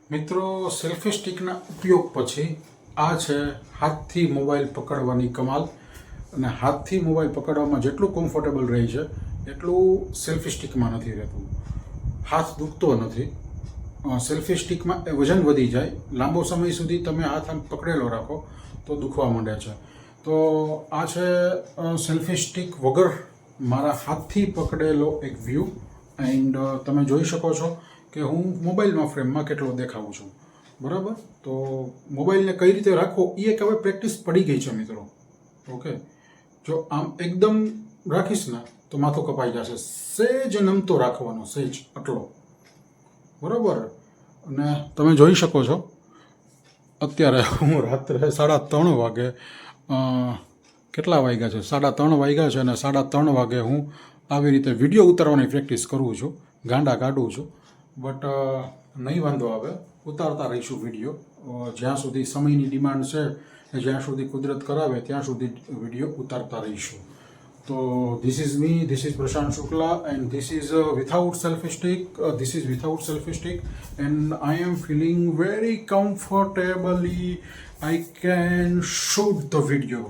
મિત્રો, સેલ્ફી સ્ટિકના ઉપયોગ પછી આ છે હાથથી મોબાઈલ પકડવાની કમાલ. અને હાથથી મોબાઈલ પકડવામાં જેટલું કમ્ફર્ટેબલ રહે છે એટલું સેલ્ફી સ્ટિકમાં નથી રહેતું. હાથ દુખતો નથી. સેલ્ફી સ્ટિકમાં વજન વધી જાય, લાંબો સમય સુધી તમે હાથ આમ પકડેલો રાખો તો દુખવા માંડે છે. તો આ છે સેલ્ફી સ્ટિક વગર મારા હાથથી પકડેલો એક વ્યૂ. એન્ડ તમે જોઈ શકો છો કે હું મોબાઈલમાં ફ્રેમમાં કેટલો દેખાઉં છું. બરાબર? તો મોબાઈલને કઈ રીતે રાખવો એ એક હવે પ્રેક્ટિસ પડી ગઈ છે મિત્રો. ઓકે, જો આમ એકદમ રાખીશ ને તો માથું કપાઈ જશે. સહેજ નમતો રાખવાનો, સહેજ આટલો. બરાબર? અને તમે જોઈ શકો છો અત્યારે હું રાત્રે 3:30 વાગે કેટલા વાગ્યા છે? 3:30 વાગ્યા છે અને 3:30 વાગે હું આવી રીતે વિડીયો ઉતારવાની પ્રેક્ટિસ કરું છું, ગાંડા કાઢું છું. બટ નહીં વાંધો આવે, ઉતારતા રહીશું વિડીયો. જ્યાં સુધી સમયની ડિમાન્ડ છે, જ્યાં સુધી કુદરત કરાવે ત્યાં સુધી વિડીયો ઉતારતા રહીશું. તો this is me, this is Prashant Shukla, and this is without selfie stick. This is without selfie stick, and I am feeling very comfortably. I can shoot the video.